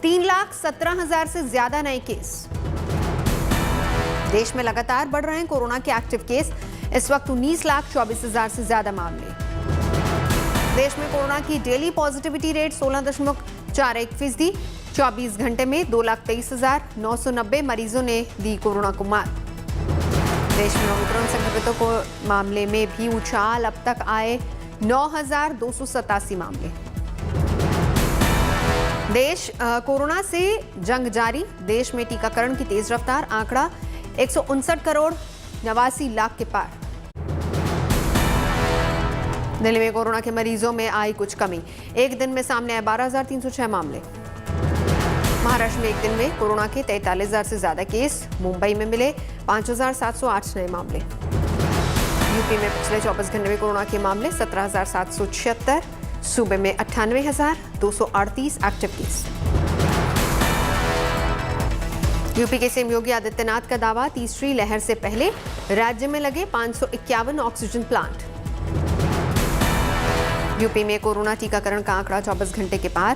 3,17,000 से ज्यादा नए केस। देश में लगातार बढ़ रहे हैं कोरोना के एक्टिव केस। इस वक्त 19,24,000 से ज्यादा मामले। देश में कोरोना की डेली पॉजिटिविटी रेट 16.41%। 24 घंटे में 2,23,990 मरीजों ने दी कोरोना को मात। देश में ओमिक्रॉन संक्रमितों को मामले में भी उछाल। अब तक आए 9,287 मामले। देश कोरोना से जंग जारी। देश में टीकाकरण की तेज रफ्तार। आंकड़ा 159 करोड़ 89 लाख के पार। दिल्ली में कोरोना के मरीजों में आई कुछ कमी। एक दिन में सामने आए 12,306 मामले। महाराष्ट्र में एक दिन में कोरोना के 43,000 से ज्यादा केस। मुंबई में मिले 5,708 नए मामले। यूपी में पिछले 24 घंटे में कोरोना के मामले 17,776। सूबे में 98,238 एक्टिव केस। यूपी के सीएम योगी आदित्यनाथ का दावा, तीसरी लहर से पहले राज्य में लगे 551 ऑक्सीजन प्लांट। यूपी में कोरोना टीकाकरण का आंकड़ा 24 घंटे के पार।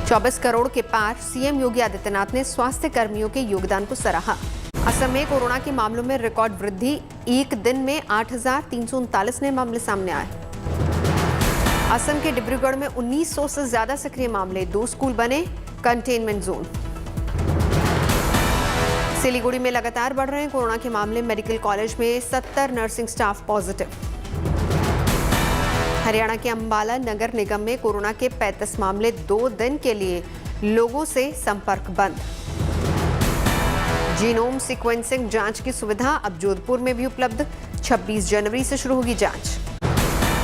24 करोड़ के पार। सीएम योगी आदित्यनाथ ने स्वास्थ्य कर्मियों के योगदान को सराहा। असम में कोरोना के मामलों में रिकॉर्ड वृद्धि। एक दिन में 8,339 नए मामले सामने आए। असम के डिब्रूगढ़ में 1900 से ज्यादा सक्रिय मामले। 2 स्कूल बने कंटेनमेंट जोन। सिलीगुड़ी में लगातार बढ़ रहे हैं कोरोना के मामले। मेडिकल कॉलेज में 70 नर्सिंग स्टाफ पॉजिटिव। हरियाणा के अंबाला नगर निगम में कोरोना के 35 मामले। 2 दिन के लिए लोगों से संपर्क बंद। जीनोम सीक्वेंसिंग जांच की सुविधा अब जोधपुर में भी उपलब्ध। 26 जनवरी से शुरू होगी जांच।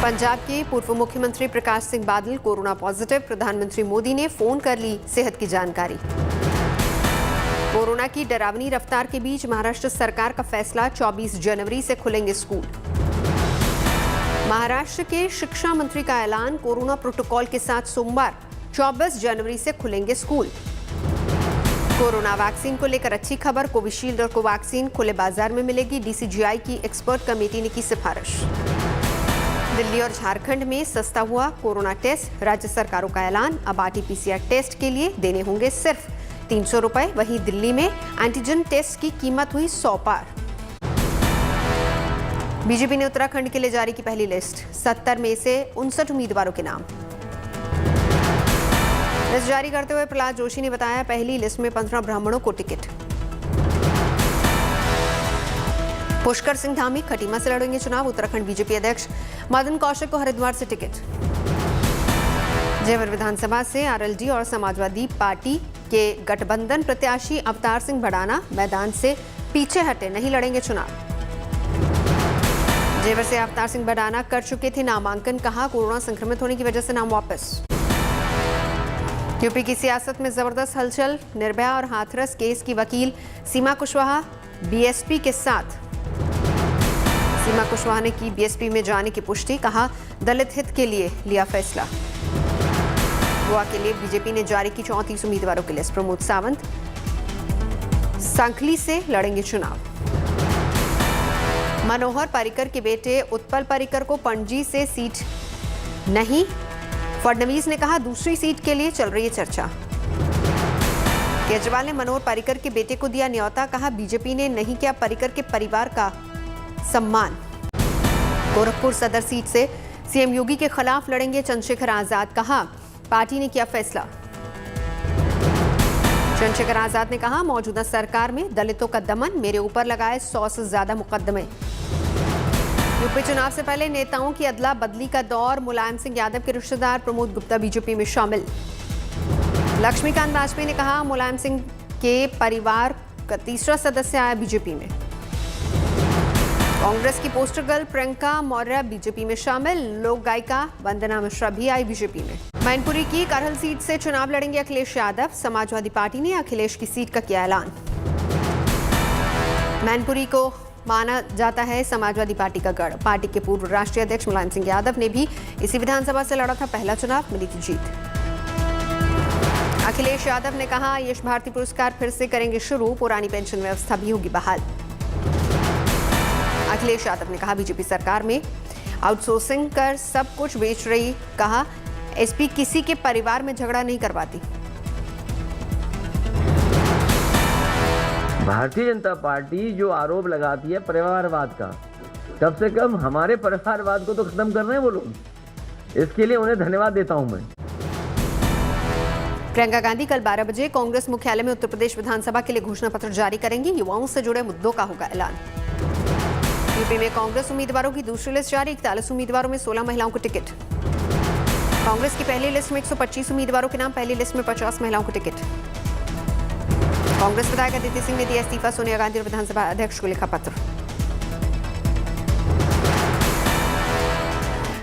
पंजाब के पूर्व मुख्यमंत्री प्रकाश सिंह बादल कोरोना पॉजिटिव। प्रधानमंत्री मोदी ने फोन कर ली सेहत की जानकारी। कोरोना की डरावनी रफ्तार के बीच महाराष्ट्र सरकार का फैसला, 24 जनवरी से खुलेंगे स्कूल। महाराष्ट्र के शिक्षा मंत्री का ऐलान, कोरोना प्रोटोकॉल के साथ सोमवार 24 जनवरी से खुलेंगे स्कूल। कोरोना वैक्सीन को लेकर अच्छी खबर, कोविशील्ड और कोवैक्सीन खुले बाजार में मिलेगी। डीसीजीआई की एक्सपर्ट कमेटी ने की सिफारिश। दिल्ली और झारखंड में सस्ता हुआ कोरोना टेस्ट। राज्य सरकारों का ऐलान, अब आरटी-पीसीआर टेस्ट के लिए देने होंगे सिर्फ 300 रुपए। वहीं दिल्ली में एंटीजन टेस्ट की कीमत हुई 100 पार। बीजेपी ने उत्तराखंड के लिए जारी की पहली लिस्ट। 70 में से 59 उम्मीदवारों के नाम। लिस्ट जारी करते हुए प्रहलाद जोशी ने बताया, पहली लिस्ट में 15 ब्राह्मणों को टिकट। पुष्कर सिंह धामी खटीमा से लड़ेंगे चुनाव। उत्तराखंड बीजेपी अध्यक्ष मदन कौशिक को हरिद्वार से टिकट। जेवर विधानसभा से आरएलडी और समाजवादी पार्टी के गठबंधन प्रत्याशी अवतार सिंह भड़ाना मैदान से पीछे हटे, नहीं लड़ेंगे चुनाव। जेवर से अवतार सिंह भड़ाना कर चुके थे नामांकन, कहा कोरोना संक्रमित होने की वजह से नाम वापस। यूपी की सियासत में जबरदस्त हलचल। निर्भया और हाथरस केस की वकील सीमा कुशवाहा बीएसपी के साथ। सीमा कुशवाहा ने की बीएसपी में जाने की पुष्टि, कहा दलित हित के लिए लिया फैसला। गोवा के लिए बीजेपी ने जारी की 34 उम्मीदवारों की लिस्ट। प्रमोद सावंत सांखली से लड़ेंगे चुनाव। मनोहर पर्रिकर के बेटे उत्पल पर्रिकर को पणजी से सीट नहीं। फडणवीस ने कहा दूसरी सीट के लिए चल रही है चर्चा। केजरीवाल ने मनोहर पर्रिकर के बेटे को दिया न्योता, कहा बीजेपी ने नहीं किया पर्रिकर के परिवार का सम्मान। गोरखपुर सदर सीट से सीएम योगी के खिलाफ लड़ेंगे चंद्रशेखर आजाद, कहा पार्टी ने किया फैसला। चंद्रशेखर आजाद ने कहा मौजूदा सरकार में दलितों का दमन, मेरे ऊपर लगाए 100 से ज्यादा मुकदमे। यूपी चुनाव से पहले नेताओं की अदला बदली का दौर। मुलायम सिंह यादव के रिश्तेदार प्रमोद गुप्ता बीजेपी में शामिल। लक्ष्मीकांत वाजपेयी ने कहा मुलायम सिंह के परिवार का तीसरा सदस्य आया बीजेपी में। कांग्रेस की poster girl Priyanka Maurya BJP में शामिल। लोक गायिका वंदना मिश्रा भी आई बीजेपी में। मैनपुरी की करहल सीट से चुनाव लड़ेंगे अखिलेश यादव। समाजवादी पार्टी ने अखिलेश की सीट का किया ऐलान। मैनपुरी को माना जाता है समाजवादी पार्टी का गढ़। पार्टी के पूर्व राष्ट्रीय अध्यक्ष मुलायम सिंह यादव ने भी इसी विधानसभा से लड़ा था पहला चुनाव, मिली थी जीत। अखिलेश यादव ने कहा यश भारती पुरस्कार फिर से करेंगे शुरू, पुरानी पेंशन व्यवस्था भी होगी बहाल। अखिलेश यादव ने कहा बीजेपी सरकार में आउटसोर्सिंग कर सब कुछ बेच रही, कहा एसपी किसी के परिवार में झगड़ा नहीं करवाती। भारतीय जनता पार्टी जो आरोप लगाती है परिवारवाद का, कम से कम हमारे परिवारवाद को तो खत्म कर रहे हैं वो लोग। इसके लिए उन्हें धन्यवाद देता हूं मैं। प्रियंका गांधी कल 12 बजे कांग्रेस मुख्यालय में उत्तर प्रदेश विधानसभा के लिए घोषणा पत्र जारी करेंगी। युवाओं से जुड़े मुद्दों का होगा ऐलान। यूपी में कांग्रेस उम्मीदवारों की दूसरी लिस्ट जारी। 41 उम्मीदवारों में 16 महिलाओं को टिकट। कांग्रेस की पहली लिस्ट में 125 उम्मीदवारों के नाम, पहली लिस्ट में 50 महिलाओं को टिकट। कांग्रेस विधायक अदिति सिंह ने दिया इस्तीफा। सोनिया गांधी और विधानसभा अध्यक्ष को लिखा पत्र।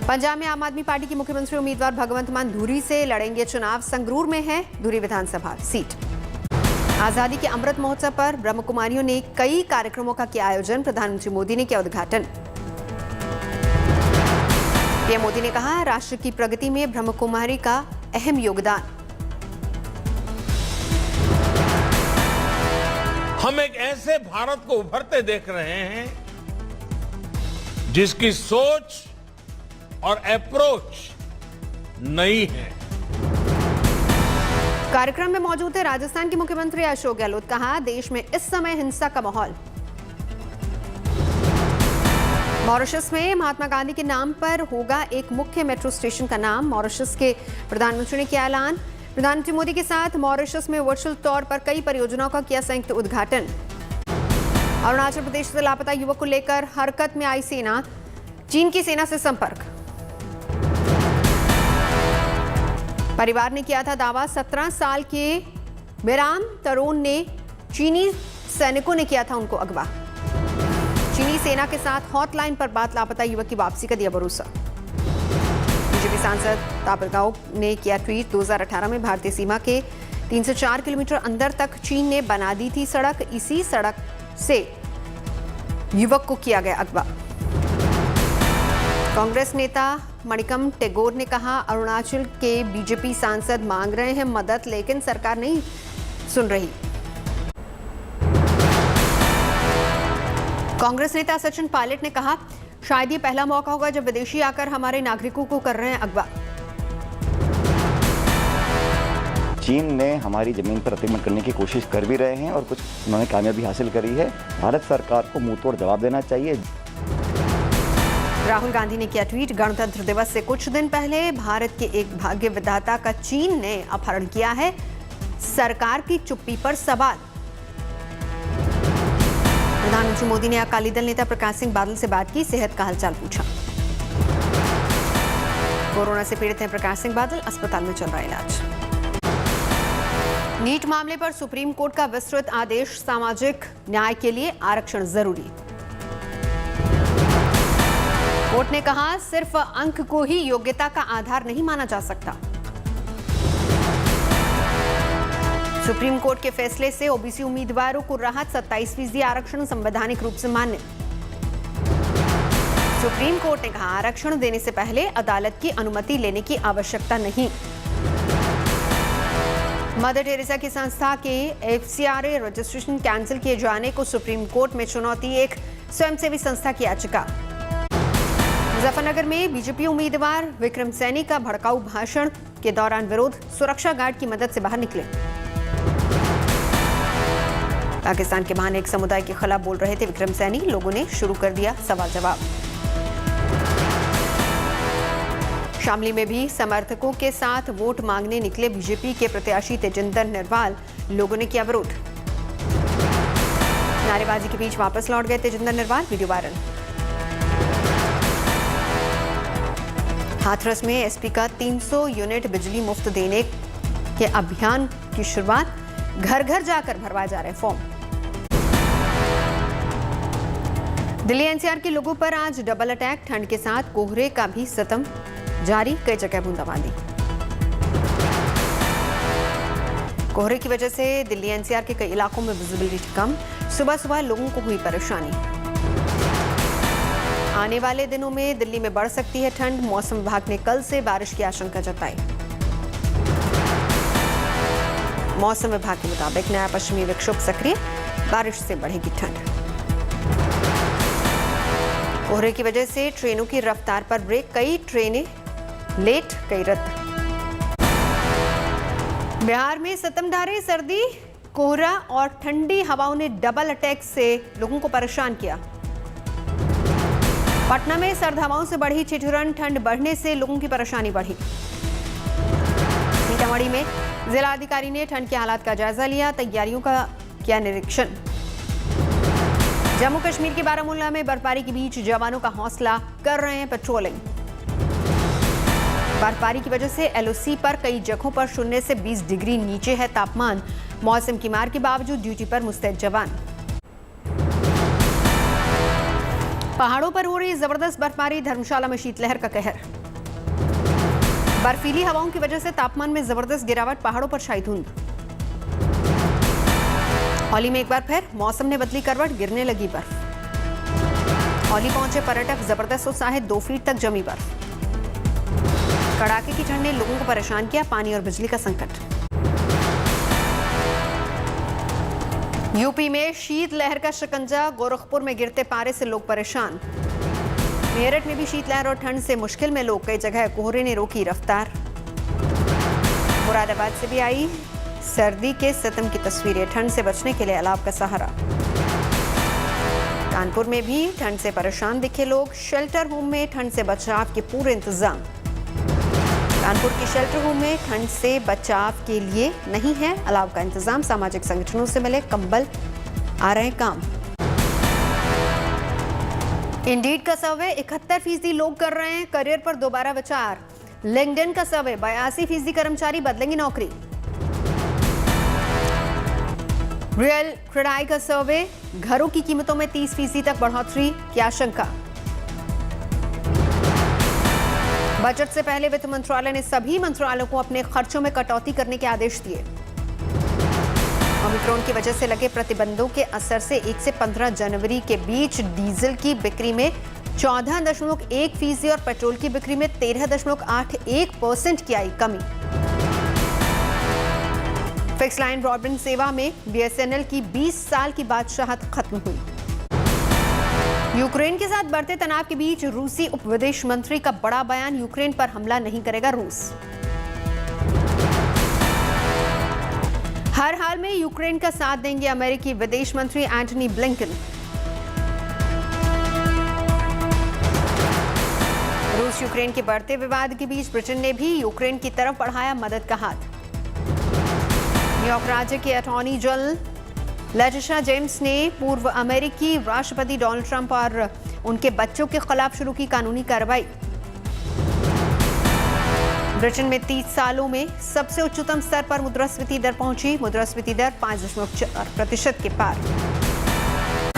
पंजाब में आम आदमी पार्टी की मुख्यमंत्री उम्मीदवार भगवंत मान धुरी से लड़ेंगे चुनाव। संगरूर में है धुरी विधानसभा सीट। आजादी के अमृत महोत्सव पर ब्रह्मकुमारियों ने कई कार्यक्रमों का किया आयोजन। प्रधानमंत्री मोदी ने किया उद्घाटन। पीएम मोदी ने कहा राष्ट्र की प्रगति में ब्रह्मकुमारी का अहम योगदान। हम एक ऐसे भारत को उभरते देख रहे हैं जिसकी सोच और अप्रोच नई है। कार्यक्रम में मौजूद थे राजस्थान के मुख्यमंत्री अशोक गहलोत। कहा देश में इस समय हिंसा का माहौल। मॉरिशस में महात्मा गांधी के नाम पर होगा एक मुख्य मेट्रो स्टेशन का नाम। मॉरिशस के प्रधानमंत्री ने किया ऐलान। प्रधानमंत्री मोदी के साथ मॉरिशस में वर्चुअल तौर पर कई परियोजनाओं का किया संयुक्त उद्घाटन। अरुणाचल प्रदेश से लापता युवक को लेकर हरकत में आई सेना। चीन की सेना से संपर्क। परिवार ने किया था दावा। 17 साल के मेराम तरोन ने चीनी सैनिकों ने किया था उनको अगवा। चीनी सेना के साथ हॉटलाइन पर बात। लापता युवक की वापसी का दिया भरोसा। बीजेपी सांसद तापिर गाव ने किया ट्वीट। 2018 में भारतीय सीमा के 3 से 4 किलोमीटर अंदर तक चीन ने बना दी थी सड़क। इसी सड़क से युवक को किया गया अगवा। कांग्रेस नेता मणिकम टेगोर ने कहा अरुणाचल के बीजेपी सांसद मांग रहे हैं मदद, लेकिन सरकार नहीं सुन रही। कांग्रेस नेता सचिन पायलट ने कहा शायद ये पहला मौका होगा जब विदेशी आकर हमारे नागरिकों को कर रहे हैं अगवा। चीन ने हमारी जमीन पर अतिक्रमण करने की कोशिश कर भी रहे हैं और कुछ उन्होंने कामयाबी हासिल करी है। भारत सरकार को मुंहतोड़ जवाब देना चाहिए। राहुल गांधी ने किया ट्वीट। गणतंत्र दिवस से कुछ दिन पहले भारत के एक भाग्य विधाता का चीन ने अपहरण किया है। सरकार की चुप्पी पर सवाल। प्रधानमंत्री मोदी ने अकाली दल नेता प्रकाश सिंह बादल से बात की। सेहत का हालचाल पूछा। कोरोना से पीड़ित हैं प्रकाश सिंह बादल। अस्पताल में चल रहा इलाज। नीट मामले पर सुप्रीम कोर्ट का विस्तृत आदेश। सामाजिक न्याय के लिए आरक्षण जरूरी। कोर्ट ने कहा सिर्फ अंक को ही योग्यता का आधार नहीं माना जा सकता। सुप्रीम कोर्ट के फैसले से ओबीसी उम्मीदवारों को राहत। 27% आरक्षण संवैधानिक रूप से मान्य। सुप्रीम कोर्ट ने कहा आरक्षण देने से पहले अदालत की अनुमति लेने की आवश्यकता नहीं। मदर टेरेसा की संस्था के एफसीआरए रजिस्ट्रेशन कैंसिल किए जाने को सुप्रीम कोर्ट में चुनौती। एक स्वयंसेवी संस्था की याचिका। मुजफ्फरनगर में बीजेपी उम्मीदवार विक्रम सैनी का भड़काऊ भाषण के दौरान विरोध। सुरक्षा गार्ड की मदद से बाहर निकले। पाकिस्तान के बहाने एक समुदाय के खिलाफ बोल रहे थे विक्रम सैनी। लोगों ने शुरू कर दिया सवाल जवाब। शामली में भी समर्थकों के साथ वोट मांगने निकले बीजेपी के प्रत्याशी तेजिंदर निर्वाल। लोगों ने किया विरोध। नारेबाजी के बीच वापस लौट गए तेजिंदर निर्वाल। Video viral. हाथरस में एसपी का 300 यूनिट बिजली मुफ्त देने के अभियान की शुरुआत। घर घर जाकर भरवाए जा रहे फॉर्म। दिल्ली एनसीआर के लोगों पर आज डबल अटैक। ठंड के साथ कोहरे का भी सितम जारी। कई जगह बूंदाबांदी। कोहरे की वजह से दिल्ली एनसीआर के कई इलाकों में विजिबिलिटी कम। सुबह सुबह लोगों को हुई परेशानी। आने वाले दिनों में दिल्ली में बढ़ सकती है ठंड। मौसम विभाग ने कल से बारिश की आशंका जताई। मौसम विभाग के मुताबिक नया पश्चिमी विक्षोभ सक्रिय। बारिश से बढ़ेगी ठंड। कोहरे की वजह से ट्रेनों की रफ्तार पर ब्रेक। कई ट्रेनें लेट, कई रद्द। बिहार में सितमढारे सर्दी, कोहरा और ठंडी हवाओं ने डबल अटैक से लोगों को परेशान किया। पटना में सर्द हवाओं से बढ़ी ठिठुरन, ठंड बढ़ने से लोगों की परेशानी बढ़ी। सीतामढ़ी में जिलाधिकारी ने ठंड के हालात का जायजा लिया, तैयारियों का किया निरीक्षण। जम्मू कश्मीर के बारामूला में बर्फबारी के बीच जवानों का हौसला कर रहे हैं पेट्रोलिंग। बर्फबारी की वजह से एलओसी पर कई जगहों पर 0 से 20 डिग्री नीचे है तापमान। मौसम की मार के बावजूद ड्यूटी पर मुस्तैद जवान। पहाड़ों पर हो रही जबरदस्त बर्फबारी, धर्मशाला में शीतलहर का कहर। बर्फीली हवाओं की वजह से तापमान में जबरदस्त गिरावट, पहाड़ों पर छाई धुंध। औली में एक बार फिर मौसम ने बदली करवट, गिरने लगी बर्फ। औली पहुंचे पर्यटक, जबरदस्त उत्साह, 2 फीट तक जमी बर्फ। कड़ाके की ठंड ने लोगों को परेशान किया, पानी और बिजली का संकट। यूपी में शीतलहर का शिकंजा, गोरखपुर में गिरते पारे से लोग परेशान। मेरठ में भी शीतलहर और ठंड से मुश्किल में लोग, कई जगह कोहरे ने रोकी रफ्तार। मुरादाबाद से भी आई सर्दी के सितम की तस्वीरें, ठंड से बचने के लिए अलाव का सहारा। कानपुर में भी ठंड से परेशान दिखे लोग, शेल्टर होम में ठंड से बचाव के पूरे इंतजाम। कानपुर के शेल्टर होम में ठंड से बचाव के लिए नहीं है अलाव का इंतजाम, सामाजिक संगठनों से मिले कंबल आ रहे काम। इंडीड का सर्वे 71% लोग कर रहे हैं करियर पर दोबारा विचार। लिंक्डइन का सर्वे 82% कर्मचारी बदलेंगे नौकरी। रियल क्रेडाई का सर्वे घरों की कीमतों में 30% तक बढ़ोतरी की आशंका। बजट से पहले वित्त मंत्रालय ने सभी मंत्रालयों को अपने खर्चों में कटौती करने के आदेश दिए। ओमिक्रॉन की वजह से लगे प्रतिबंधों के असर से 1 से 15 जनवरी के बीच डीजल की बिक्री में 14.1% और पेट्रोल की बिक्री में 13.81% की आई कमी। फिक्स लाइन ब्रॉडबैंड सेवा में बीएसएनएल की 20 साल की बादशाहत खत्म हुई। यूक्रेन के साथ बढ़ते तनाव के बीच रूसी उप विदेश मंत्री का बड़ा बयान, यूक्रेन पर हमला नहीं करेगा रूस। हर हाल में यूक्रेन का साथ देंगे अमेरिकी विदेश मंत्री एंटनी ब्लिंकन। रूस यूक्रेन के बढ़ते विवाद के बीच ब्रिटेन ने भी यूक्रेन की तरफ बढ़ाया मदद का हाथ। न्यूयॉर्क राज्य के अटॉर्नी जनरल लेटिशा जेम्स ने पूर्व अमेरिकी राष्ट्रपति डोनाल्ड ट्रंप और उनके बच्चों के खिलाफ शुरू की कानूनी कार्रवाई। ब्रिटेन में 30 सालों में सबसे उच्चतम स्तर पर मुद्रास्फीति दर पहुंची। मुद्रास्फीति दर 5.4% के पार।